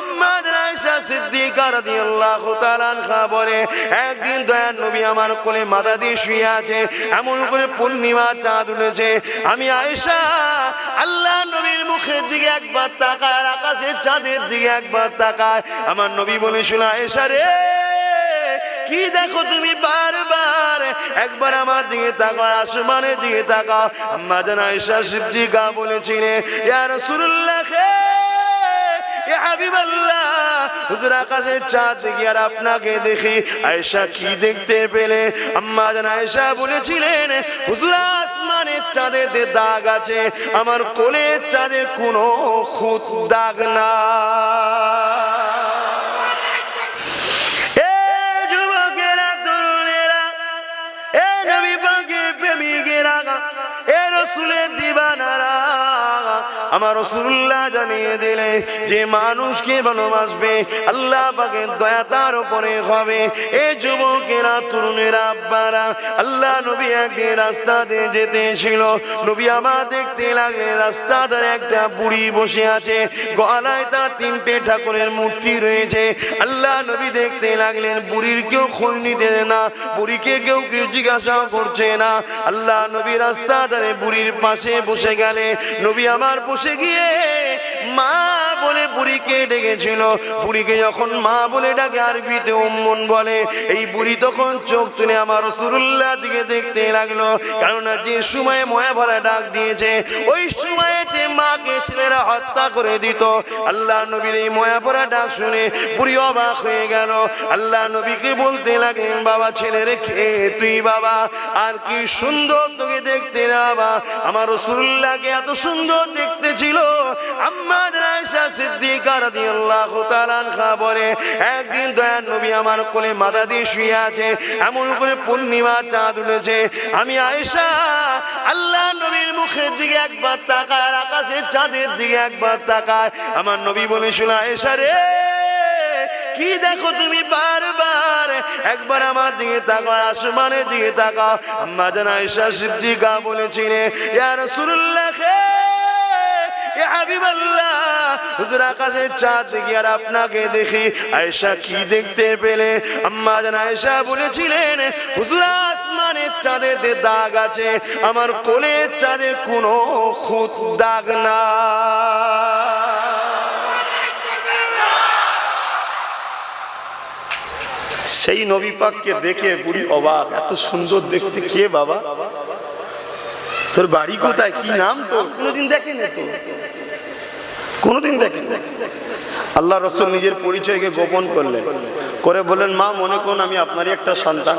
আম্মা আয়েশা সিদ্দিকা রাদিয়াল্লাহু তাআলা আনহা বলে, একদিন দয়ার নবী আমার কোলে মাথা দিয়ে শুয়ে আছে, এমন করে পূর্ণিমা চাঁদ উঠেছে। আমি আয়েশা আল্লাহ নবীর মুখের দিকে একবার তাকায়, আর আকাশের চাঁদের দিকে একবার তাকায়। আমার নবী বলেছিল, আয়েশা রে কি দেখো তুমি? বারবার একবার আমার দিকে তাকাও, আসমানের দিকে তাকাও। আম্মা জান আয়েশা সিদ্দিকা বলেছিলেন, ইয়া রাসূলুল্লাহ, ইয়া হাবিবাল্লাহ, হুজুর আকাশের চাঁদ দেখি আর আপনাকে দেখি। আয়েশা কি দেখতে পেলে? আম্মা জান আয়েশা বলেছিলেন, হুজুর আসমানের চাঁদেতে দাগ আছে, আমার কোলের চাঁদে কোনো খুঁত দাগ না। আমার রাসূলুল্লাহ জানিয়ে দিলে, যে মানুষকে ভালোবাসবে আল্লাহ পাকের দয়া তার উপরে হবে। এই যুবকেরা, তরুণেরা, আব্বারা, আল্লাহ নবী একদিন রাস্তা দিয়ে যেতেছিল। নবী আমার দেখতে লাগলেন রাস্তার ধারে একটা বুড়ি বসে আছে, গলায় তার 3টে ঠাকুরের মূর্তি রয়েছে। আল্লাহ নবী দেখতে লাগলেন বুড়ির কেউ খোঁজ নিতে না, বুড়িকে কেউ জিজ্ঞাসা করছে না। আল্লাহ নবী রাস্তা ধারে বুড়ির পাশে বসে গেলে। নবী আমার বসে গিয়ে মা বলে বুড়িকে ডেকেছিল। বুড়িকে যখন মা বলে ডাকে, আরবিতে উম্মুন বলে। এই বুড়ি তখন চোখ তুলে আমার রাসূলুল্লাহ দিকে দেখতে লাগলো, কারণ যে সময়ে ময়া ভরা ডাক দিয়েছে, ওই সময়তে মাকে ছেলেরা হত্যা করে দিত। আল্লাহ নবীর এই ময়া ভরা ডাক শুনে বুড়ি অবাক হয়ে গেল। আল্লাহ নবীকে বলতে লাগলেন, বাবা, ছেলে রেখে তুই বাবা, আর কি সুন্দর তোকে দেখতে রে বাবা। আমার রাসূলুল্লাহকে এত সুন্দর দেখতে ছিল। আম্মা আয়েশা সিদ্দিকা রাদিয়াল্লাহু তাআলা আনহা বলে, একদিন দয়ার নবী আমার কোলে মাথা দিয়ে শুয়ে আছে, এমন করে পূর্ণিমা চাঁদ উঠেছে। আমি আয়েশা আল্লাহ নবীর মুখের দিকে একবার তাকায়, আর আকাশের চাঁদের দিকে একবার তাকায়। আমার নবী বলেছিল, আয়েশা রে কি দেখো তুমি? বারবার একবার আমার দিকে তাকাও, আসমানের দিকে তাকাও। আম্মা জান আয়েশা সিদ্দিকা বলেছিলেন, ইয়া রাসূলুল্লাহ, ইয়া হাবিবাল্লাহ, হুজুর আকাশের চাঁদ দেখি আর আপনাকে দেখি। আয়েশা কি দেখতে পেলে? আম্মা জান আয়েশা বলেছিলেন, হুজুর আসমানের চাঁদেতে দাগ আছে, আমার কোলের চাঁদে কোনো খুঁত দাগ না। সেই নবী পাককে দেখে বুড়ি অবাক, এত সুন্দর দেখতে কে বাবা? তোর বাড়ি কোথায়? কি নাম তোর? কোনোদিন দেখেন তো, কোনোদিন দেখেন। আল্লাহ রাসূল নিজের পরিচয়কে গোপন করলেন, করে বললেন, মা মনে করুন আমি আপনারই একটা সন্তান।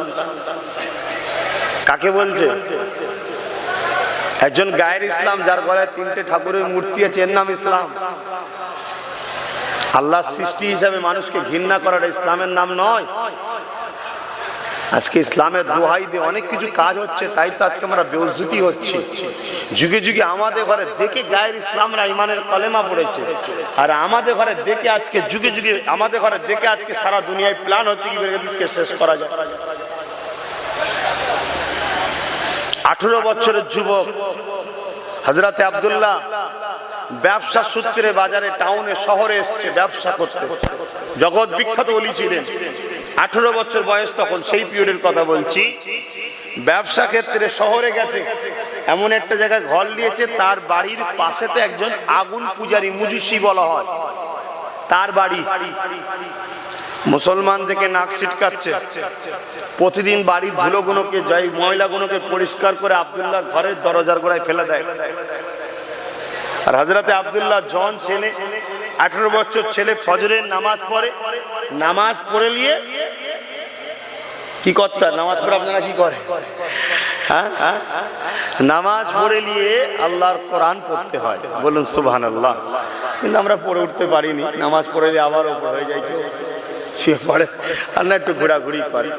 কাকে বলছে? একজন গায়ের ইসলাম, যার গলায় 3টে ঠাকুরের মূর্তি আছে, এর নাম ইসলাম। আল্লাহর সৃষ্টি হিসাবে মানুষকে ঘৃণা করাটা ইসলামের নাম নয়। আজকে ইসলামের দোহাই দিয়ে অনেক কিছু কাজ হচ্ছে, তাই তো আজকে আমরা বেউজ্জতি হচ্ছি। যুগে যুগে আমাদের ঘরে দেখে গায়ের ইসলামরা ইমানের কলেমা পড়েছে, আর আমাদের ঘরে দেখে আজকে যুগে যুগে আমাদের ঘরে দেখে আজকে সারা দুনিয়ায় প্ল্যান হচ্ছে কি করে দেশকে শেষ করা যায়। 18 বছরের যুবক হযরতে আব্দুল্লাহ ব্যবসা সূত্রে বাজারে, টাউনে, শহরে এসছে ব্যবসা করতে। জগৎ বিখ্যাত ওলি ছিলেন। 18 বছর বয়স তখন, সেই পিরিয়ডের কথা বলছি। ব্যবসা ক্ষেত্রে শহরে গেছে, এমন একটা জায়গায় ঘর নিয়েছে, তার বাড়ির পাশেতে একজন আগুন পূজারী, মুজুসি বলা হয়, তার বাড়ি। মুসলমান থেকে নাক ছিটকাচ্ছে, প্রতিদিন বাড়ির ধুলোগুলোকে, যাই ময়লাগুলোকে পরিষ্কার করে আব্দুল্লাহর ঘরের দরজার গোড়ায় ফেলে দেয়। আর হযরতে আব্দুল্লাহ জন ছেলে, 18 বছর ছেলে, ফজরের নামাজ পড়ে। নামাজ পড়ে নিয়ে কি করতে? নামাজ পড়ে আপনারা কি করে? হ্যাঁ, নামাজ পড়ে নিয়ে আল্লাহর কোরআন পড়তে হয়, বলুন সুবহানাল্লাহ। কিন্তু আমরা পড়ে উঠতে পারিনি। নামাজ পড়ে নিয়ে আবার ওপর হয়ে যায়, কেউ শুয়ে পড়ে, আর না একটু ঘোরাঘুরি করে।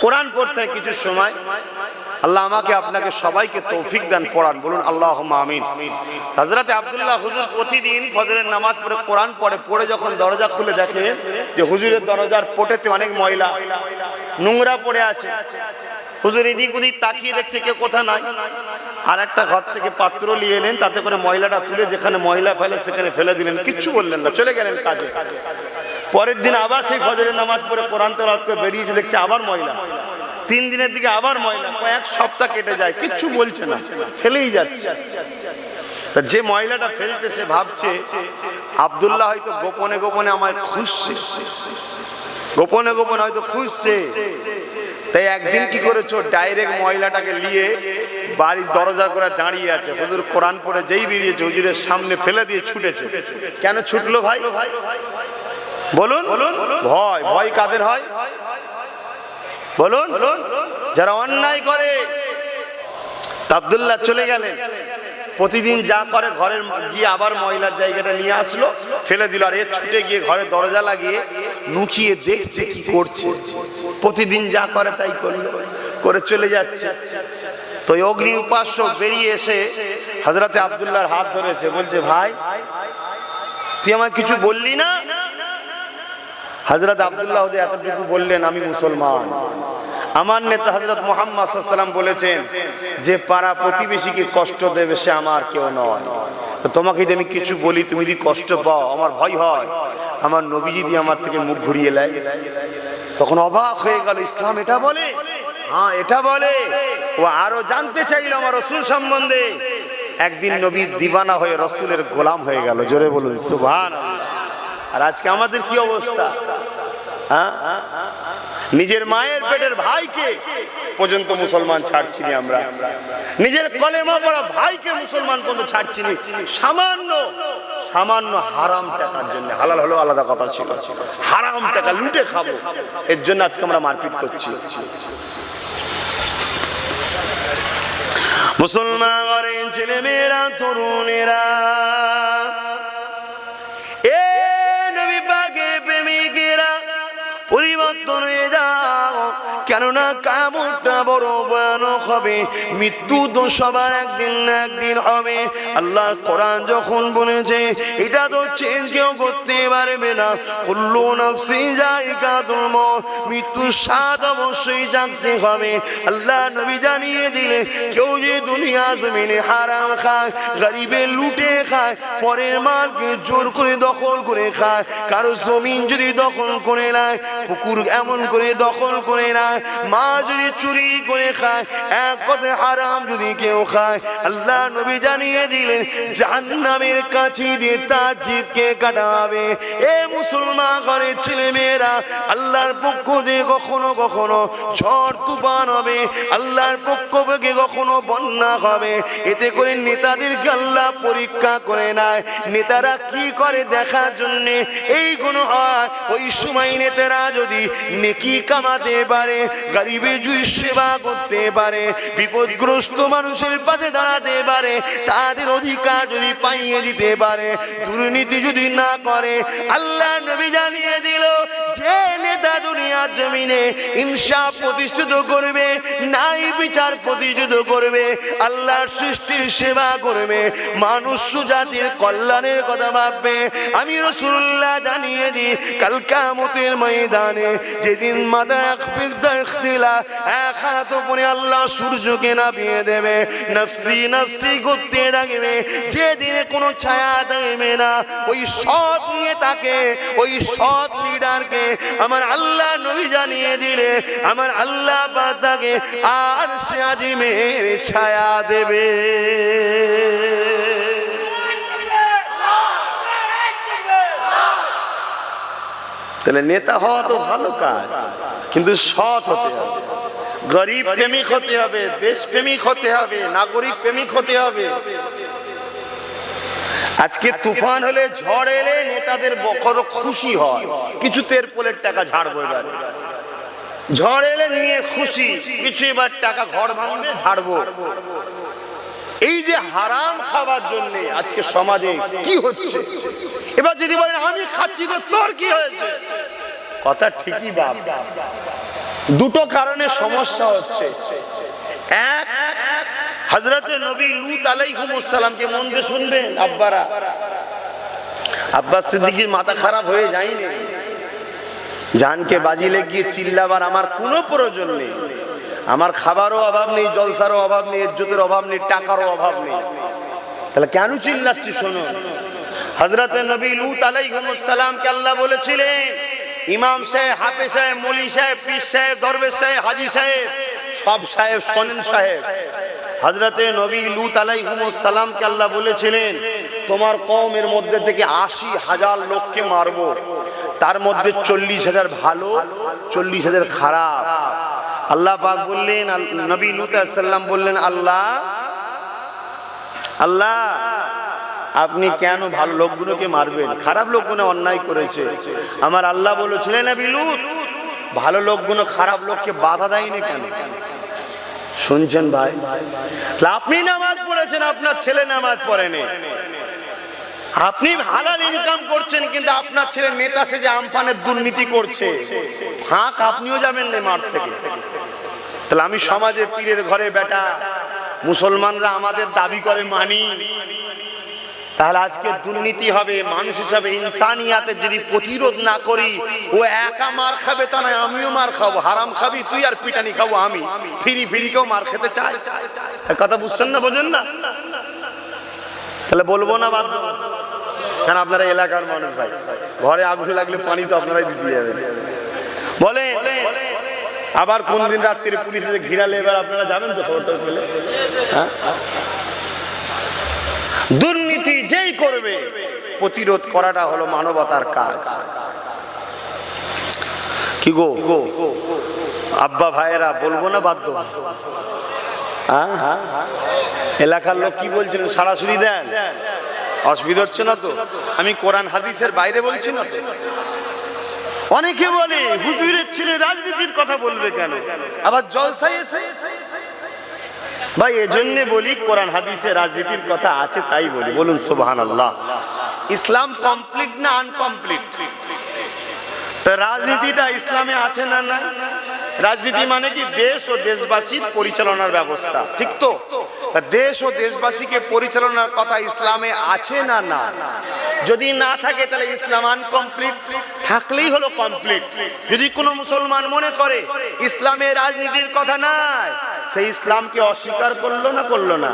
কোরআন পড়তে হয় কিছু সময়। আল্লাহ আমাকে আপনাকে সবাইকে তৌফিক দান, পড়ান, বলুন আল্লাহুম্মা আমিন। হযরতে আব্দুল্লাহ হুজুর প্রতিদিন ফজরের নামাজ পড়ে কোরআন পড়ে। পড়ে যখন দরজা খুলে দেখে যে হুজুরের দরজার পোটেতে অনেক ময়লা নোংরা পড়ে আছে। হুজুর এদিক ওদিক তাকিয়ে দেখছে কেউ কোথা নাই। আর একটা ঘর থেকে পাত্র নিয়ে এলেন, তাতে করে ময়লাটা তুলে যেখানে ময়লা ফেলে সেখানে ফেলে দিলেন, কিচ্ছু বললেন না, চলে গেলেন কাজে। পরের দিন আবার সেই ফজরের নামাজ পড়ে কোরআন তেলাওয়াত করে বেরিয়েছে, দেখছে আবার ময়লা। 3 দিনের দিকে আবার ময়লা, কয়েক সপ্তাহ কেটে যায়, কিচ্ছু বলছে না, ফেলেই যাচ্ছে। তা যে ময়লাটা ফেলছে সে ভাবছে আব্দুল্লাহ হয়তো গোপনে গোপনে আমায় খুঁজছে, গোপনে গোপনে হয়তো খুঁজছে। তাই একদিন কি করেছো, ডাইরেক্ট ময়লাটাকে নিয়ে বাড়ির দরজা করে দাঁড়িয়ে আছে, হুজুর কোরআন পড়ে যেই বেরিয়েছে হুজুরের সামনে ফেলে দিয়ে ছুটেছে। কেন ছুটলো ভাই বলুন? ভয়। ভয় কাদের হয় বলুন? যারা অন্যায় করে। আব্দুল্লাহ চলে গেলেন, প্রতিদিন যা করে ঘরের গিয়ে আবার ময়লার জায়গাটা নিয়ে আসলো, ফেলে দিল। আর এ ছুটে গিয়ে ঘরের দরজা লাগিয়ে নুকিয়ে দেখছে কি করছে। প্রতিদিন যা করে তাই করে চলে যাচ্ছে। তো অগ্নি উপাসক বেরিয়ে এসে হযরতে আব্দুল্লাহর হাত ধরেছে, বলছে ভাই তুই আমায় কিছু বললি না? হযরত আব্দুল্লাহ এতটুকু বললেন, আমি মুসলমান। আমার নেতা হযরত মুহাম্মদ সাল্লাল্লাহু আলাইহি ওয়াসাল্লাম বলেছেন যে পাড়া প্রতিবেশীকে কষ্ট দেবে সে আমার কেউ নয়। তো তোমাকে যদি আমি কিছু বলি তুমি যদি কষ্ট পাও, আমার ভয় হয় আমার নবী যদি আমার থেকে মুখ ঘুরিয়ে নেয়। তখন অবাক হয়ে গেল, ইসলাম এটা বলে? হ্যাঁ এটা বলে। ও আরো জানতে চাইল আমার রাসূল সম্বন্ধে। একদিন নবী দিওয়ানা হয়ে রাসূলের গোলাম হয়ে গেল। জোরে বলুন সুবহানাল্লাহ। আর আজকে আমাদের কি অবস্থা? হ্যাঁ, নিজের মায়ের পেটের ভাইকে পর্যন্ত মুসলমান ছাড়ছি না আমরা, নিজের কলেমা পড়া ভাইকে মুসলমান পর্যন্ত ছাড়ছি না, সামান্য সামান্য হারাম টাকার জন্য। হালাল হলো আলাদা কথা ছিল, হারাম টাকা লুটে খাবো এর জন্য আজকে আমরা মারপিট করছি। মুসলমান ঘরের ছেলে মেয়েরা, তরুণেরা, এ নবী পাকের প্রেমিকেরা পরিবর্তন হয়ে যাও, কেননা কিয়ামতটা বড় ভয়ানক হবে। মৃত্যু তো সবার একদিন না একদিন হবে। আল্লাহ কোরআন যখন বলেছে এটা তো চেঞ্জ কেউ করতে পারবে না। কুল্লু নাফসিন যায়িকাতুল মউত, মৃত্যুর স্বাদ অবশ্যই জানতে হবে। আল্লাহ নবী জানিয়ে দিলেন, কেউ যে দুনিয়া জমিনে হারাম খায়, গরিবের লুটে খায়, পরের মালকে জোর করে দখল করে খায়, কারো জমিন যদি দখল করে নেয়, পুকুর এমন করে দখল করে নেয়, মা যদি চুরি করে খায়, এক কথায় হারাম যদি কেউ খায়, আল্লাহ নবী জানিয়ে দিলেন জাহান্নামের কাছে দিয়ে তার জিভকে কাটাবে। এ মুসলমান ঘরের ছেলে মেয়েরা, আল্লাহর পক্ষ দিয়ে কখনো কখনো ঝড় তুফান হবে, আল্লাহর পক্ষ থেকে কখনো বন্যা হবে। এতে করে নেতাদেরকে আল্লাহ পরীক্ষা করে নেয়, নেতারা কি করে দেখার জন্য। এইগুলো হয় ওই সময় নেতারা যদি নেকি কামাতে পারে, গরিবের যদি সেবা করতে পারে, বিপদগ্রস্ত মানুষের পাশে দাঁড়াতে পারে, তাদের অধিকার যদি পাইয়ে দিতে পারে, দুর্নীতি যদি না করে, আল্লাহ নবী জানিয়ে দিল যে নেতা দুনিয়ার জমিনে ইনসাফ প্রতিষ্ঠিত করবে, ন্যায় বিচার প্রতিষ্ঠিত করবে, আল্লাহর সৃষ্টির সেবা করবে, মানুষ জাতির কল্যাণের কথা ভাববে, আমি রাসূলুল্লাহ জানিয়ে দিই কাল কিয়ামতের ময়দানে যেদিন মাথা এক হাত উপরে আল্লাহ সূর্যকে নামিয়ে দেবে, নফসি নফসি করতে থাকবে, যেদিনে কোনো ছায়া থাকবে না, ওই সৎ নেতাকে, ওই সৎ লিডারকে আমার আল্লাহ নবী জানিয়ে দিলে আমার আল্লাহ পাক তাকে আরশে আজিমের ছায়া দেবে। তাহলে নেতা হওয়া তো ভালো কাজ, কিন্তু সৎ হতে হবে, গরিব প্রেমিক হতে হবে, দেশ প্রেমিক হতে হবে, নাগরিক প্রেমিক হতে হবে। আজকে তুফান হলে, ঝড় এলে নেতাদের বড় খুশি হয়, কিছু তেরপোলের টাকা ঝাড়বো, এবারে ঝড় এলে নিয়ে খুশি, কিছু এবার টাকা ঘর ভাঙবে ঝাড়বো। এই যে হারাম খাবার জন্য আজকে সমাজে কি হচ্ছে। এবার যদি বলেন আমি খাচ্ছি তো তোর কি হয়েছে, কথা ঠিকই বাপ। দুটো কারণে সমস্যা হচ্ছে। এক, হযরতে নবী লূত আলাইহিস সালামকে মন দিয়ে শুনবেন আব্বারা, আব্বাস সিদ্দিকীর মাথা খারাপ হয়ে যায়নি, জানকে বাজি লেগিয়ে চিল্লাবার আমার কোনো প্রয়োজন নেই। আমার খাবারও অভাব নেই, জলসারও অভাব নেই, ইজ্জতের অভাব নেই, টাকারও অভাব নেই, তাহলে কেন চিল্লাচ্ছি? শোনো, হযরতে নবী লূত আলাইহিস সালামকে আল্লাহ বলেছিলেন, ইমাম সাহেব, হাফেজ সাহেব, মৌলভী সাহেব, পীর সাহেব, দরবেশ সাহেব, হাজী সাহেব, সব সাহেব শোনেন সাহেব, হযরতে নবী লূত আলাইহিস সালামকে আল্লাহ বলেছিলেন, তোমার কওমের মধ্যে থেকে ৮০,০০০ লোককে মারবো, তার মধ্যে ৪০,০০০ ভালো, ৪০,০০০ খারাপ। আল্লাহ পাক বললেন, নবী লূত আলাইহিস সালাম বললেন, আল্লাহ আল্লাহ আপনি কেন ভালো লোকগুলোকে মারবেন? খারাপ লোকগুলো অন্যায় করেছে। আমার আল্লাহ বলেছিলেন, নবী লূত, ভালো লোকগুলো খারাপ লোককে বাধা দেয়নি কেন? শুনছেন ভাই? আপনি নামাজ পড়েছেন, আপনার ছেলে নামাজ পড়েনি, আপনি হালাল ইনকাম করছেন, কিন্তু আপনার ছেলে নেতা সেজে আমপানের দুর্নীতি করছে, ফাঁক আপনিও যাবেন না মাঠ থেকে। তাহলে আমি সমাজে পীরের ঘরে বেটা, মুসলমানরা আমাদের দাবি করে মানি, তাহলে আজকে দুর্নীতি হবে। মানুষ হিসাবে ইনসানিয়াতের যদি প্রতিরোধ না করি, ও একা মার খাবে তা নয়, আমিও মার খাবো। হারাম খাবি তুই আর পিটানি খাবো আমি, ফিরি ফিরি কেউ মার খেতে চায়? কথা বুঝছেন না, বোঝেন না? তাহলে বলবো না বাধ্য, কারণ আপনারা এলাকার মানুষ ভাই, ঘরে আগুন লাগলে পানি তো আপনারাই দিতে যাবেন। বলে আবার কোন দিন রাত্রিরে পুলিশে ঘিরালে এবার আপনারা যাবেন তো খবরটা পেলে? হ্যাঁ, দুর্নীতি যেই করবে প্রতিরোধ করাটা হলো মানবতার কাজ। কি গো আব্বা ভাইয়েরা, বলবো না বাধ্য? এলাকার লোক কি বলছেন সরাসরি দেন, অসুবিধা হচ্ছে না তো? আমি কোরআন হাদিসের বাইরে বলছি না তো? অনেকে বলে হুজুরের ছেলে রাজনীতির কথা বলবে কেন, আবার জলসায় এসে। ভাই এজন্য বলি, কোরআন হাদিসে রাজনীতির কথা আছে তাই বলি। বলুন সুবহানাল্লাহ। ইসলাম কমপ্লিট না আনকমপ্লিট? তো রাজনীতিটা ইসলামে আছে না? না। রাজনীতি মানে কি? দেশ ও দেশবাসীর পরিচালনার ব্যবস্থা, ঠিক তো? দেশ ও দেশবাসীকে পরিচালনার কথা ইসলামে আছে না? না। যদি না থাকে তাহলে ইসলাম আনকমপ্লিট, থাকলেই হলো কমপ্লিট। যদি কোনো মুসলমান মনে করে ইসলামে রাজনীতির কথা নাই, সেই ইসলামকে অস্বীকার করলো না? করলো না?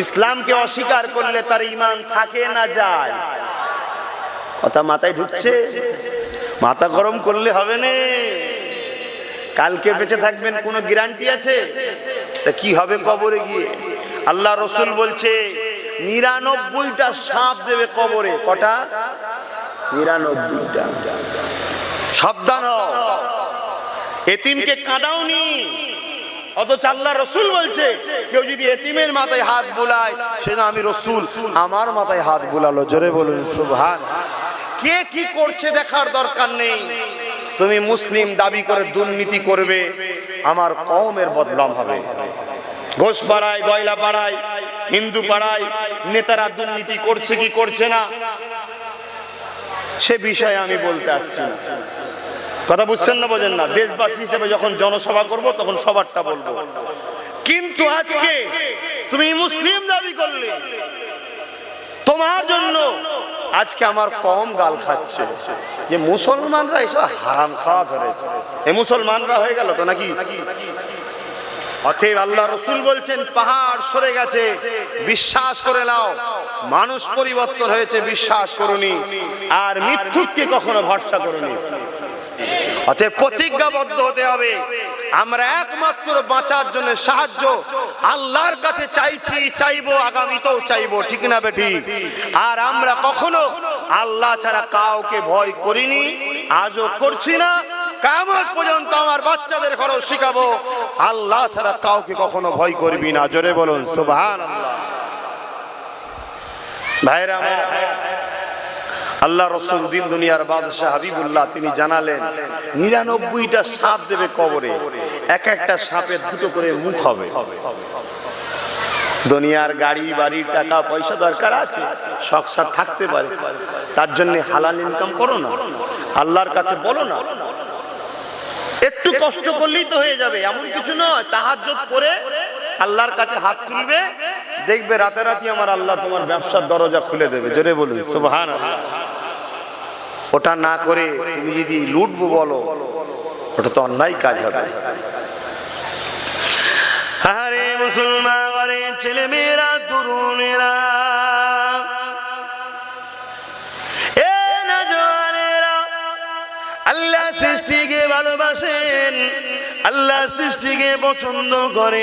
ইসলামকে অস্বীকার করলে তার ঈমান থাকে না যায়? কথা মাথায় ঢুকছে? মাথা গরম করলে হবে না। কালকে বেঁচে থাকবেন কোনো গ্যারান্টি আছে? তা কি হবে কবরে গিয়ে? আল্লাহ রসুল বলছে ৯৯টা সাপ দেবে কবরে। কটা? ৯৯টা। সাবধান হও, এতিমকে কাঁদাওনি। অথচ আল্লাহ রসুল বলছে কেউ যদি এতিমের মাথায় হাত বুলায়, সেটা আমি রসুল আমার মাথায় হাত বুলালো। জোরে বলুন সুবহান। কে কি করছে দেখার দরকার নেই। তুমি মুসলিম দাবি করে দুর্নীতি করবে, আমার কওমের বদনাম হবে। ঘোষ পাড়ায়, গয়লা পাড়ায়, হিন্দু পাড়ায় নেতারা দুর্নীতি করছে কি করছে না, সে বিষয়ে আমি বলতে আসছি না। কথা বুঝছেন না, বোঝেন না? দেশবাসী হিসেবে যখন জনসভা করব তখন সবারটা বলবো। কিন্তু আজকে তুমি মুসলিম দাবি করলে, তোমার জন্য আজকে আমার কম গাল খাচ্ছে যে মুসলমানরা এসব হারাম খাওয়া ধরেছে। এ মুসলমানরা হয়ে গেল তো নাকি? অতএব আল্লাহ রসুল বলছেন পাহাড় সরে গেছে, বিশ্বাস করে নাও। মানুষ পরিবর্তন হয়েছে, বিশ্বাস করুনি। আর মিথ্যুককে কখনো ভরসা করুনি। অতএব প্রতিজ্ঞাবদ্ধ হতে হবে। আমরা একমাত্র বাঁচার জন্য সাহায্য আল্লাহর কাছে চাইছি, চাইবো, আগামীতেও চাইবো, ঠিক না বেটি? আর আমরা কখনো আল্লাহ ছাড়া কাউকে ভয় করিনি, আজও করছি না। কিয়ামত পর্যন্ত আমার বাচ্চাদের ঘরেও শিখাবো আল্লাহ ছাড়া কাউকে কখনো ভয় করবি না। জোরে বলুন সুবহানাল্লাহ। ভাইরা আমার, আল্লাহ রসুল দিন দুনিয়ার বাদশাহ হাবিবুল্লাহ তিনি জানালেন ৯৯টা সাপ দেবে কবরে। এক একটা সাপের দুটো করে মুখ হবে। দুনিয়ার গাড়ি বাড়ি টাকা পয়সা দরকার আছে, শখ সাথ থাকতে পারে, তার জন্য হালাল ইনকাম করো না, আল্লাহর কাছে বলো না। একটু কষ্ট করলেই তো হয়ে যাবে, এমন কিছু নয়। তাহাজ্জুদ করে আল্লাহর কাছে হাত তুলবে, দেখবে রাতারাতি আমার আল্লাহ তোমার ব্যবসার দরজা খুলে দেবে। জোরে বলুন সুবহানাল্লাহ। ওটা না করে তুমি যদি লুটবো বলো, ওটা তো অন্যায় কাজ হবে। আরে মুসলমান ঘরে ছেলে মেয়েরা তরুণেরা এ নওজওয়ানেরা আল্লাহ সৃষ্টিকে ভালোবাসেন, আল্লাহ সৃষ্টিকে পছন্দ করে,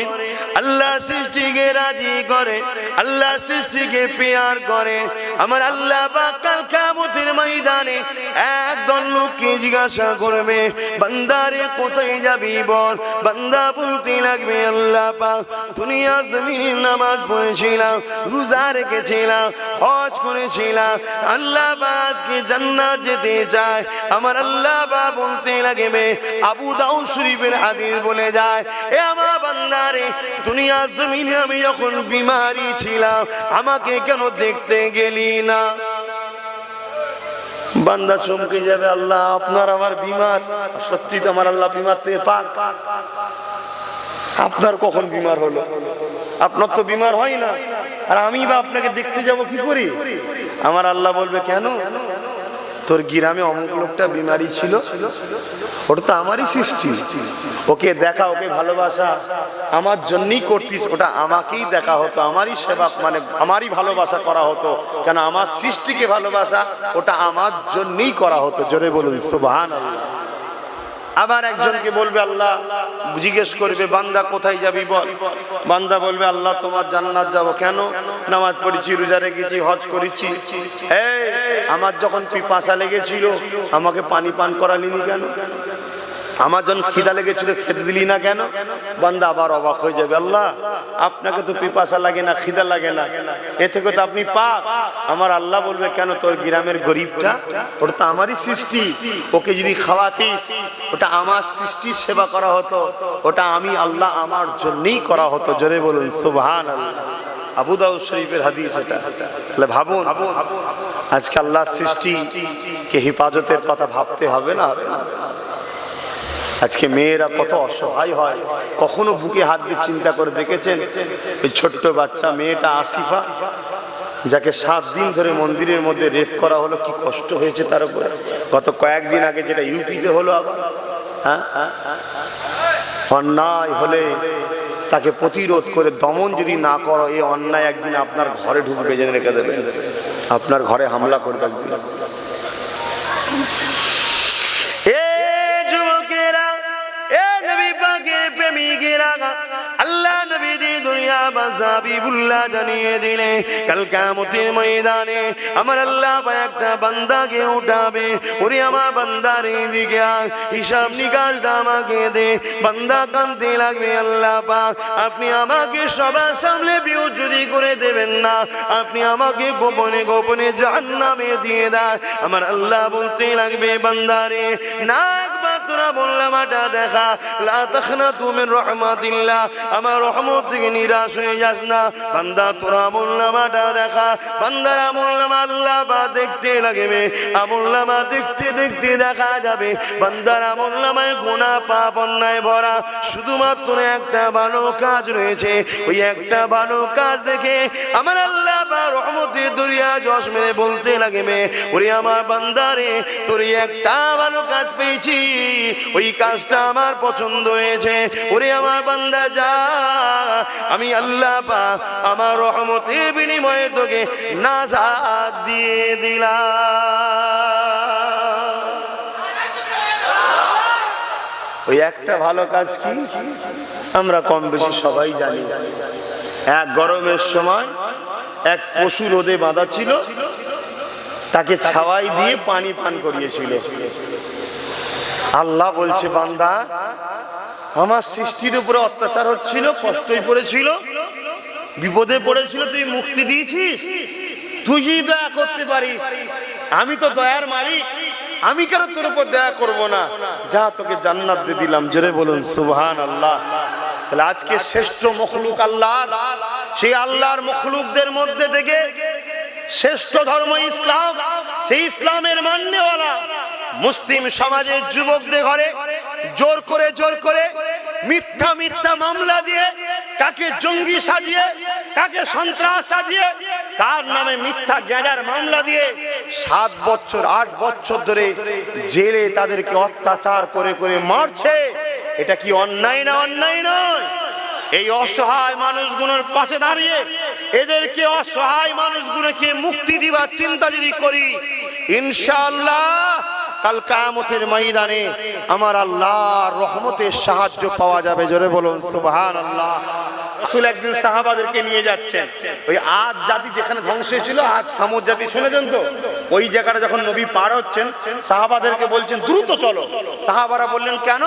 আল্লাহ সৃষ্টিকে রাজি করে, আল্লাহ সৃষ্টিকে পেয়ার করে। আমার আল্লাহ পাক কাল কিয়ামতের ময়দানে একদল লোককে জিজ্ঞাসা করবে, বান্দারে কোথায় যাবি বল। বান্দা বলতে লাগবে, আল্লাহ পাক দুনিয়া জমিনে নামাজ পড়েছিলাম, রোজা রেখেছিলাম, হজ করেছিলাম, আল্লাহ পাক আজকে জান্নাত যেতে চায়। আমার আল্লাহ পাক বলতে লাগবে, আবু দাউদ শরীফের হাদিস বলে যায়, এ আমার বান্দারে দুনিয়া জমিনে আমি যখন বিমারি ছিলাম আমাকে কেন দেখতে গেলি না। বান্দা চমকে যাবে, আল্লাহ আপনার আমার বিমার। সত্যি তো আমার আল্লাহ বিমার থেকে পাক, আপনার কখন বিমার হলো? আপনার তো বিমার হয় না, আর আমি বা আপনাকে দেখতে যাব কি করি? আমার আল্লাহ বলবে, কেন? তোর গ্রামে অমুক লোকটা বিমারি ছিল, ওটা তো আমারই সৃষ্টি, ওকে দেখা, ওকে ভালোবাসা আমার জন্যই করতিস, ওটা আমাকেই দেখা হতো, আমারই সেবা, মানে আমারই ভালোবাসা করা হতো। কেন? আমার সৃষ্টিকে ভালোবাসা ওটা আমার জন্যই করা হতো। জোরে বলুন সুবহানাল্লাহ। আবার একজনকে বলবে, আল্লাহ জিজ্ঞেস করবে, বান্দা কোথায় যাবি বল। বান্দা বলবে, আল্লাহ তোমার জান্নাত যাব। কেন? নামাজ পড়েছি, রোজা রেখেছি, হজ করেছি। এই আমার যখন পিপাসা লেগেছিল আমাকে পানি পান করালিনি কেন? আমার যখন খিদা লেগেছিল খেতে দিলি না কেন? বান্দা আবার অবাক হয়ে যাবে, আল্লাহ আপনাকে তো পিপাসা লাগে না, খিদা লাগে না, এ থেকে তো আপনি পাক। আমার আল্লাহ বলবে, কেন? তোর গ্রামের গরিবটা ওটা তো আমারই সৃষ্টি, ওকে যদি খাওয়াতিস ওটা আমার সৃষ্টির সেবা করা হতো, ওটা আমি আল্লাহ আমার জন্যই করা হতো। জোরে বলুন সুবহানাল্লাহ। আবু দাউদ শরীফের হাদিস এটা। তাহলে ভাবুন, আজকে আল্লাহর সৃষ্টিকে হেফাজতের কথা ভাবতে হবে না? হবে না? আজকে মেয়েরা কত অসহায় হয়, কখনো বুকে হাত দিয়ে চিন্তা করে দেখেছেন? এই ছোট্ট বাচ্চা মেয়েটা আসিফা, যাকে 7 দিন ধরে মন্দিরের মধ্যে রেপ করা হলো, কি কষ্ট হয়েছে তার উপরে। গত কয়েকদিন আগে যেটা ইউপিতে হলো আবার, হ্যাঁ, অন্যায় হলে তাকে প্রতিরোধ করে দমন যদি না করো, এই অন্যায় একদিন আপনার ঘরে ঢুকবে, জেনে রেখে দেবে, আপনার ঘরে হামলা করবে একদিন। আল্লাহ নবী দি দুনিয়া হাবিবুল্লাহ জানিয়ে দিলে কাল কিয়ামতের ময়দানে আমার আল্লাহ একটা বান্দাকে উঠাবে। ওরে আমার বান্দার এদিকে আয়, হিসাব নিকাশটা আমাকে দে। বান্দা কাঁদতে লাগবে, আল্লাহ পাক আপনি আমাকে সবার সামনে বিউজুদি করে দেবেন না, আপনি আমাকে গোপনে গোপনে জাহান্নামে দিয়ে দেন। আমার আল্লাহ বলতে লাগবে, বান্দারে না একবার তোরা বললাম এটা দেখা, লা তাখনাতু মিন রাহমাতিল্লাহ, আমার রহমত থেকে নিরাশ হয়ে যাস না। বান্দা তোরা আমলনামাটা দেখা, বান্দার আমলনামা আল্লাহ বা দেখতে লাগবে। আমলনামা দেখতে দেখতে দেখা যাবে বান্দার আমলনামায় গুনাহ পাপ অন্যায় ভরা, শুধুমাত্র একটা ভালো কাজ রয়েছে। ওই একটা ভালো কাজ দেখে আমার আল্লাহ বা রহমতের দরিয়া জশ মেরে বলতে লাগবে, ওরে আমার বান্দারে তোর একটা ভালো কাজ পেয়েছি, ওই কাজটা আমার পছন্দ হয়েছে। ওরে আমার বান্দা যা, আমি আল্লাহ পাক আমার রহমতের বিনিময়ে তোকে নাজাত দিয়ে দিলাম। ওই একটা ভালো কাজ কি আমরা কম বেশি সবাই জানি। এক গরমের সময় এক পশু রোদে বাঁধা ছিল, তাকে ছাওয়াই দিয়ে পানি পান করিয়েছিল। আল্লাহ বলছে, বান্দা আমার সৃষ্টির উপরে অত্যাচার হচ্ছিল, কষ্টই পড়েছিল, বিপদে পড়েছিল, তুই মুক্তি দিয়েছিস। তুই যদি দয়া করতে পারিস, আমি তো দয়ার মালিক, আমি কেন তোর উপর দয়া করব না? যা তোকে জান্নাত দিয়ে দিলাম। জোরে বলুন সুবহানাল্লাহ। তাহলে আজকে শ্রেষ্ঠ মখলুক আল্লাহ, সেই আল্লাহর মখলুকদের মধ্যে থেকে শ্রেষ্ঠ ধর্ম ইসলাম, সেই ইসলামের মান্যওয়ালা মুসলিম সমাজের যুবকদের ঘরে জোর করে মিথ্যা মিথ্যা মামলা দিয়ে, কাকে জঙ্গি সাজিয়ে, কাকে সন্ত্রাস সাজিয়ে, কার নামে মিথ্যা গ্যাজার মামলা দিয়ে 7 বছর 8 বছর ধরে জেলে তাদেরকে অত্যাচার করে করে মারছে। এটা কি অন্যায় না? অন্যায় নয়। এই অসহায় মানুষগুলোর পাশে দাঁড়িয়ে এদেরকে অসহায় মানুষগুলোকে মুক্তি দিবার চিন্তা যদি করি, ইনশাআল্লাহ কাল কিয়ামতের ময়দানে আমার আল্লাহর রহমতের সাহায্য পাওয়া যাবে। জোরে বলুন সুবহানাল্লাহ। রাসূল একদিন সাহাবাদেরকে নিয়ে যাচ্ছেন, ওই আদ জাতি যেখানে ধ্বংস হয়েছিল, আদ সামুদ জাতি শুনেছেন তো, ওই জায়গাটা যখন নবী পার হচ্ছেন সাহাবাদেরকে বলছেন দ্রুত চলো। সাহাবারা বললেন কেন?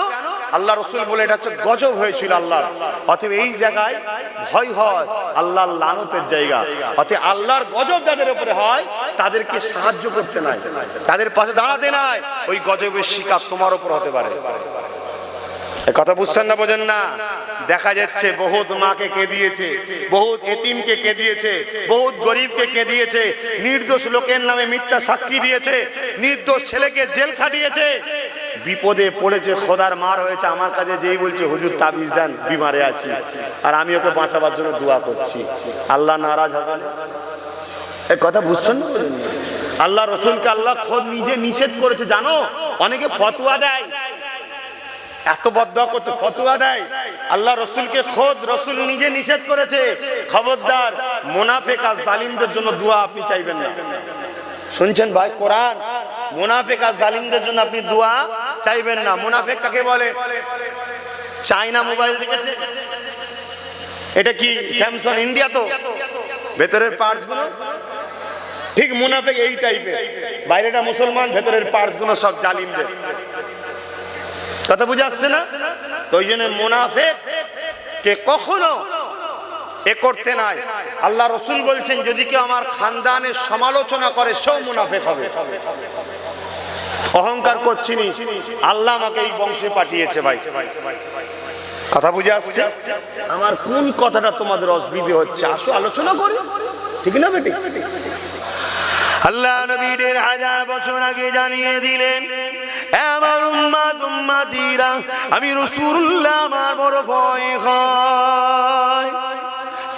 আল্লাহ রসুল বলে এটা হচ্ছে গজব হয়েছিল আল্লাহর, অতএব এই জায়গায় ভয় হয় আল্লাহর লানতের জায়গা, অতএব আল্লাহর গজব যাদের উপরে হয় তাদেরকে সাহায্য করতে নাই, তাদের পাশে দাঁড়াতে নাই, ওই গজবের শিকার তোমার উপর হতে পারে। কথা বুঝছেন না, বোঝেন না? দেখা যাচ্ছে বহুত মাকে কে দিয়েছে, বহুত এতিমকে কে দিয়েছে, বহুত গরিবকে কে দিয়েছে, নির্দোষ লোকের নামে মিথ্যা সাক্ষী দিয়েছে, নির্দোষ ছেলেকে জেল খাটিয়েছে, বিপদে পড়েছে, খোদার মার হয়েছে, আমার কাছে যেই বলছে হুজুর তাবিজ দেন, বিমারে আছি, আর আমি ওকে বাঁচাবার জন্য দোয়া করছি, আল্লাহ নারাজ হবে না? এই কথা বুঝছেন না? আল্লাহ রসুলকে আল্লাহ খোদ নিজে নিষেধ করেছে, জানো? অনেকে ফতোয়া দেয়, এত বদদোয়া করতে ফতোয়া দেয়, আল্লাহ রসুলকে খোদ রসুল নিজে নিষেধ করেছে, খবরদার মুনাফিক আর জালিমদের জন্য দোয়া আপনি চাইবেন না। শুনছেন ভাই? কোরআন, মুনাফিক আর জালিমদের জন্য আপনি দোয়া চাইবেন না। মুনাফিক কাকে বলে? চায়না মোবাইল দেখেছে? এটা কি স্যামসাং ইন্ডিয়া? তো ভেতরের পার্টস গুলো ঠিক মুনাফিক এই টাইপের, বাইরেটা মুসলমান, ভেতরের পার্টস গুলো সব জালিমদের। কথা বুঝে আসছে না? তো ওই জন্য মুনাফিক কে কখনো এ করতে নাই। আল্লাহ রসুল বলছেন যদি কেউ আমার খানদানের সমালোচনা করে সেও মুনাফিক হবে। অহংকার করছিনি, আল্লাহ আমাকে এই বংশে পাঠিয়েছে। ভাই কথা বুঝে আসছে? আমার কোন কথাটা তোমাদের অসুবিধে হচ্ছে? আসো আলোচনা করি, ঠিক না বেটি? আল্লাহ নবীর 1000 বছর আগে জানিয়ে দিলেন, আমার উম্মত উম্মতিরা, আমি রাসূলুল্লাহ আমার বড় ভয় হয়।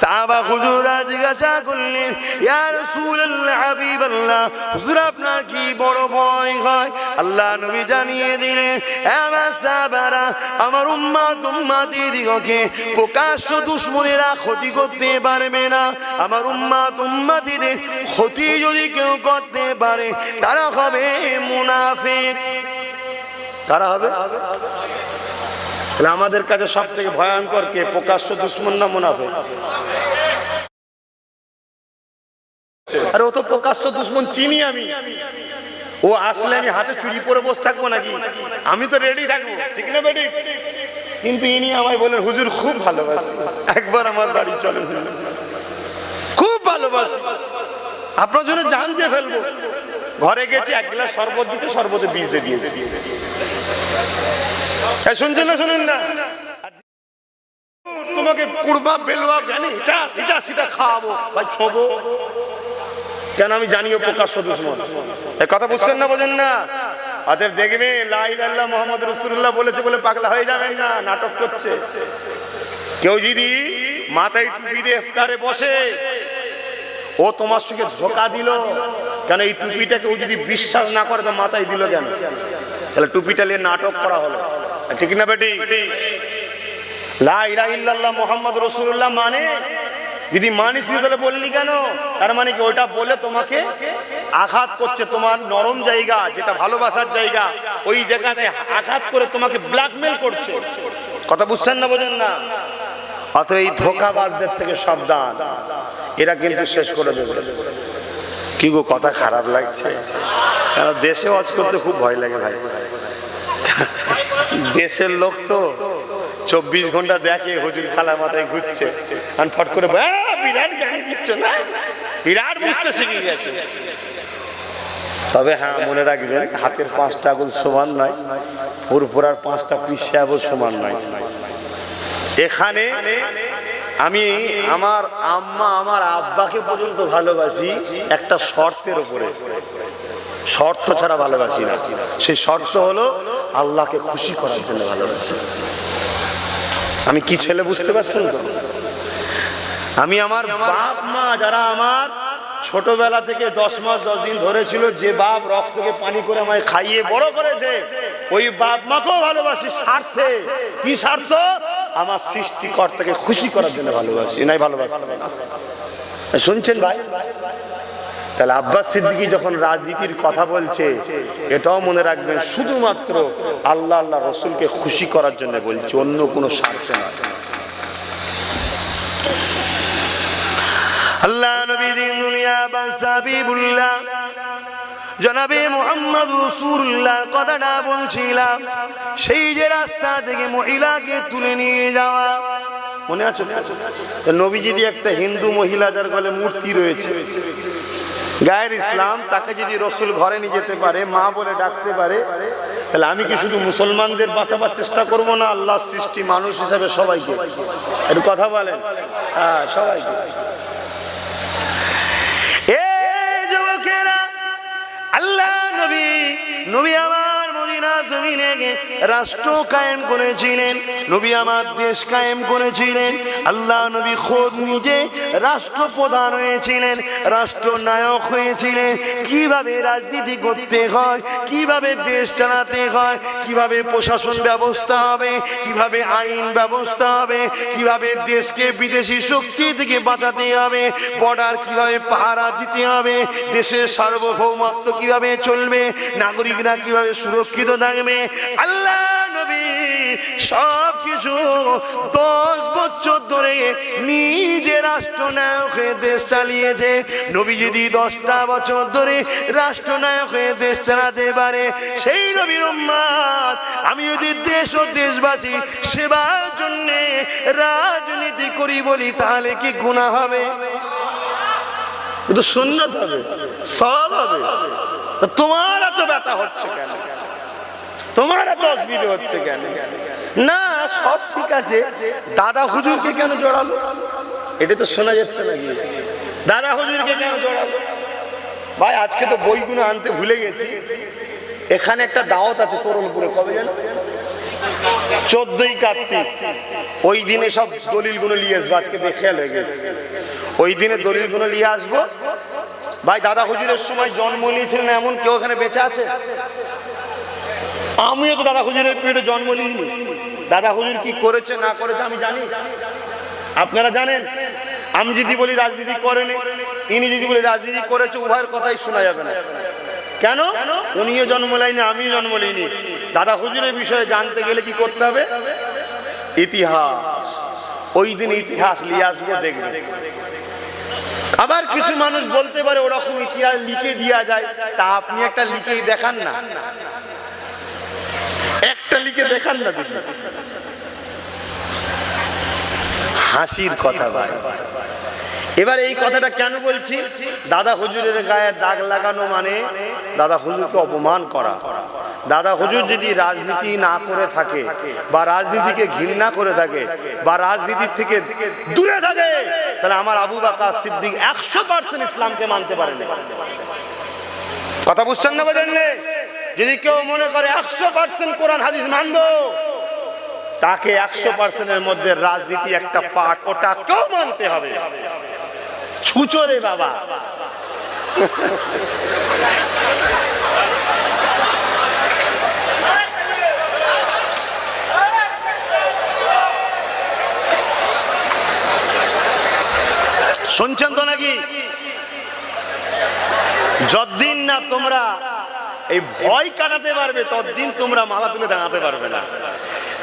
সাহাবা হুজুরা জিজ্ঞাসা করলেন, ইয়া রাসূলুল্লাহ, হাবিবাল্লাহ, হুজুর আপনার কি বড় ভয় হয়? আল্লাহ নবী জানিয়ে দিলেন, আমার সাহাবারা, আমার উম্মত উম্মতিদিগকে প্রকাশ্য দুশমনেরা ক্ষতি করতে পারবে না। আমার উম্মত উম্মতিদের ক্ষতি যদি কেউ করতে পারে তারা হবে মুনাফিক। কারা হবে? আমাদের কাছে সব থেকে ভয়ঙ্কর কে? প্রকাশ্য দুশমন না মুনাফিক? আরে ও তো প্রকাশ্য দুশমন, চিনি আমি। ও আসলে আমি হাতে চুরি পরে বসে থাকবো নাকি? আমি তো রেডি থাকবো, ঠিক না বেটি? কিন্তু ইনি আমায় বলেন, হুজুর খুব ভালোবাসি, একবার আমার বাড়ি চলেন, খুব ভালোবাসি, আপনার জন্য জান দিয়ে ফেলবো। ঘরে গেছি, 1 গ্লাস শরবত দিতে, শরবতে বীজ দিয়ে দিয়েছি। শুনছেন না? শুনেন না? তোমাকে কুরমা বেলুয়া জানি, এটা সেটা খাওয়াবো, ভাই ছোবো কেন? আমি জানিও প্রকাশ্য দুশমন। এই কথা বুঝছেন না, বোঝেন না? অতএব দেখবে লা ইলাহা ইল্লাল্লাহ মুহাম্মাদুর রাসূলুল্লাহ বলেছে বলে পাগলা হয়ে যাবেন না, নাটক করছে। কেউ যদি মাথায় টুপি দিয়ে ইফতারে বসে, ও তোমার সঙ্গে ধোঁকা দিল কেন? এই টুপিটাকে ও যদি বিশ্বাস না করে তো মাথায় দিল কেন? তাহলে টুপিটা নিয়ে নাটক করা হলো, ঠিক না বেটি? লা ইলাহা ইল্লাল্লাহ মুহাম্মাদুর রাসূলুল্লাহ মানে যদি মানিস নি তাহলে বললি কেন? তার মানে কি ওটা বলে তোমাকে আঘাত করছে, তোমার নরম জায়গা যেটা ভালোবাসার জায়গা, ওই জায়গাতে আঘাত করে তোমাকে ব্ল্যাকমেল করছে। কথা বুঝছেন না, বোঝেন না? অতএব এই ধোঁকাবাজদের থেকে সাবধান, এরা কিন্তু শেষ করে দেবে। কি গো, কথা খারাপ লাগছে? কারণ দেশে ওয়াজ করতে খুব ভয় লাগে ভাই। দেশের লোক তো 24 ঘন্টা দেখে হুজুর খালা মাথায় ঘুরছে, আর ফট করে বিরাট গালি দিচ্ছ না, বিরাট বুঝতে শিখে গেছে। তবে হ্যাঁ, মনে রাখবেন, হাতের 5টা আঙুল সমান নয়, ফুরফুরার 5টা পিসা সমান নয়। এখানে আমি আমার আম্মা আমার আব্বাকে পর্যন্ত ভালোবাসি একটা শর্তের উপরে, শর্ত ছাড়া ভালোবাসি না। সেই শর্ত হলো আল্লাহকে খুশি করার জন্য ভালোবাসি। আমি কি ছেলে বুঝতে পারছেন তো? আমি আমার বাপ মা যারা আমার ছোটবেলা থেকে 10 মাস 10 দিন ধরেছিল, যে বাপ রক্তকে পানি করে আমায় খাইয়ে বড় করেছে, ওই বাপ মাকেও ভালোবাসি স্বার্থে। কি স্বার্থ? আমার সৃষ্টিকর্তাকে খুশি করার জন্য ভালোবাসি, নাই ভালোবাসি? শুনছেন ভাই? তাহলে আব্বাস সিদ্দিকী যখন রাজনীতির কথা বলছে, এটাও মনে রাখবেন শুধুমাত্র আল্লাহ আল্লাহ রসুলকে খুশি করার জন্য বলছে, অন্য কোনো স্বার্থ নয়। আল্লাহ নবী দিন দুনিয়া হাবিবুল্লাহ জনাবে মুহাম্মদ রাসূলুল্লাহ কথাটা বলছিলাম, সেই যে রাস্তা থেকে মহিলাকে তুলে নিয়ে যাওয়া, মনে আছে? নবী যদি একটা হিন্দু মহিলা যার গলে মূর্তি রয়েছে, গায়ের ইসলাম, তাকে যদি রসুল ঘরে নিয়ে যেতে পারে, মা বলে ডাকতে পারে, তাহলে আমি কি শুধু মুসলমানদের বাঁচাবার চেষ্টা করব না আল্লাহর সৃষ্টি মানুষ হিসাবে সবাইকে? একটু কথা বলেন। হ্যাঁ, সবাইকে। আল্লাহ নবী নবী আমার মদিনা জমিনে রাষ্ট্র কায়েম করেছিলেন, নবী আমার দেশ কায়েম করেছিলেন। আল্লাহ নবী খোদ নিজে রাষ্ট্রপ্রধান হয়েছিলেন, রাষ্ট্রনায়ক হয়েছিলেন। কিভাবে রাজনীতি করতে হয়, কিভাবে দেশ চালাতে হয়, কিভাবে প্রশাসন ব্যবস্থা হবে, কিভাবে আইন ব্যবস্থা হবে, কিভাবে দেশকে বিদেশি শক্তি থেকে বাঁচাতে হবে, বর্ডার কিভাবে পাহারা দিতে হবে, দেশের সার্বভৌমত্ব কিভাবে চলবে, নাগরিকরা কিভাবে সুরক্ষিত থাকবে, আল্লাহ নবী সব কিছু 10 বছর ধরে নিজে রাষ্ট্রনায়ক হয়ে দেশ চালিয়েছে। নবী যদি 10টা বছর ধরে রাষ্ট্রনায়ক হয়ে দেশ চালাতে পারে, সেই নবীর উম্মত আমি যদি দেশ ও দেশবাসী সেবার জন্য রাজনীতি করি বলি, তাহলে কি গুনাহ হবে? তো সুন্নাত হবে, সওয়াব হবে। তোমার এত ব্যথা হচ্ছে কেন? তোমার এত অসুবিধা হচ্ছে কেন? না, সব ঠিক আছে, দাদা হুজুরকে কেন জড়ালো? এটা তো শোনা যাচ্ছে নাকি? দাদা হুজুরকে কেন জড়ালো? ভাই আজকে তো বইগুলো আনতে ভুলে গেছি। এখানে একটা দাওয়াত আছে তরুণপুরে, কবে জানো? 14ই কার্তিক। ওই দিনে সব দলিলগুলো নিয়ে আসবো, আজকে বেখেয়াল হয়ে গেছে। ওই দিনে দলিলগুলো নিয়ে আসবো। ভাই দাদা হুজুরের সময় জন্ম নিয়েছিলেন এমন কেউ এখানে বেঁচে আছে? আমিও তো দাদা হুজুরের পেটে জন্ম নিইনি। দাদা হুজুর কি করেছে না করেছে আমি জানি, আপনারা জানেন। আমি যদি বলি রাজনীতি করেনি, ইনি যদি বলি রাজনীতি করেছে, উভয়ের কথাই শোনা যাবে না। কেন? উনিও জন্ম নেয়নি, আমিও জন্ম নিইনি। দাদা হুজুরের বিষয়ে জানতে গেলে কি করতে হবে? ইতিহাস। ওই দিন ইতিহাস নিয়ে আসবো, দেখবে। আবার কিছু মানুষ বলতে পারে ওরকম ইতিহাস লিখে দেওয়া যায়, তা আপনি একটা লিখেই দেখান না, একটা লিখে দেখান না। দিদি হাসির কথা ভাই। এবার এই কথাটা কেন বলছি? দাদা হুজুরের গায়ে দাগ লাগানো মানে দাদা হুজুরকে অপমান করা। দাদা হুজুর যদি রাজনীতি না করে থাকে, বা রাজনীতিকে ঘৃণা করে থাকে, বা রাজনীতির থেকে দূরে থাকে, তাহলে আমার আবু বকর সিদ্দিক 100% ইসলামকে মানতে পারেন। কথা বুঝছেন না? বুঝলেন? যদি কেউ মনে করে 100% কোরআন হাদিস মানবো, তাকে 100%-এর মধ্যে রাজনীতি একটা পার্ট, ওটা কেউ মানতে হবে। ছুচোরে বাবা। শুনছেন তো নাকি? যতদিন না তোমরা এই ভয় কাটাতে পারবে, ততদিন তোমরা মাথা তুলে দাঁড়াতে পারবে না।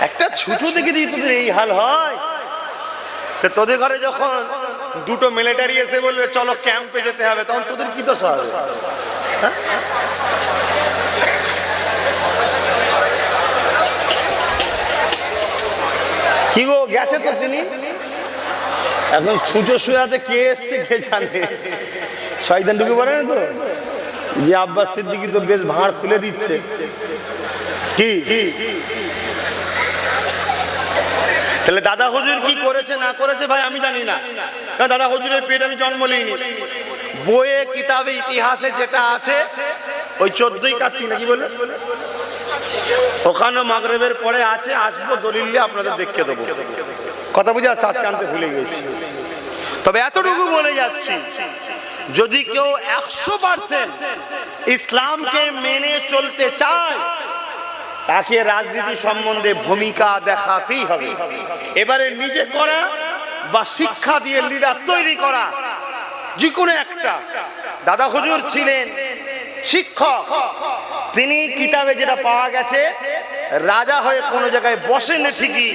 একটা ছোট থেকে যদি তোদের এই হাল হয়, তো তোদের ঘরে যখন দুটো মিলিটারি এসে বলবে চলো ক্যাম্পে যেতে হবে, তখন তোদের কি দশা হবে? কি গো, গেছে তো তিনি। এখন ছুঁচো সুরাতে কে এসছে কে জানে। শয়তান ঢুকে পড়ে না তো, যে আব্বাস সিদ্দিকী তো বেশ ভাঁড় খুলে দিচ্ছে। কি তাহলে দাদা হুজুর কি করেছে না করেছে ভাই আমি জানি না, কারণ দাদা হুজুরের পেটে আমি জন্ম নিইনি। বইয়ে কিতাবে ইতিহাসে যেটা আছে, ওই 14ই কার্তিক নাকি বলে, ওখানে মাগরিবের পরে আছে, আসবো দলিল নিয়ে আপনাদের দেখিয়ে দেবো। কথা বুঝে আজকে আনতে ভুলে গেছি। তবে এতটুকু বলে যাচ্ছি, যদি কেউ 100% ইসলামকে মেনে চলতে চায়, তাকে রাজনীতি সম্বন্ধে ভূমিকা দেখাতেই হবে। এবারে নিজে করা বা শিক্ষা দিয়ে লিডার তৈরি করা, যে কোনো একটা। দাদা হুজুর ছিলেন শিক্ষক, তিনি কিতাবে যেটা পাওয়া গেছে, রাজা হয়ে কোনো জায়গায় বসেন ঠিকই,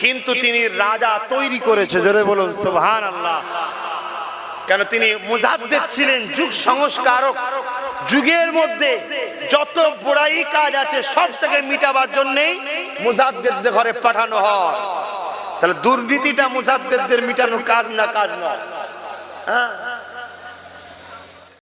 কিন্তু তিনি রাজা তৈরি করেছে। জোরে বলুন সুবহানাল্লাহ। কেন? তিনি মুজাদ্দিদ ছিলেন, যুগ সংস্কারক। যুগের মধ্যে যত বুরাই কাজ আছে সব থেকে মিটাবার জন্যই মুজাদ্দিদদের ঘরে পাঠানো হয়। তাহলে দুর্নীতিটা মুজাদ্দিদদের মিটানোর কাজ না, কাজ নয়। হ্যাঁ,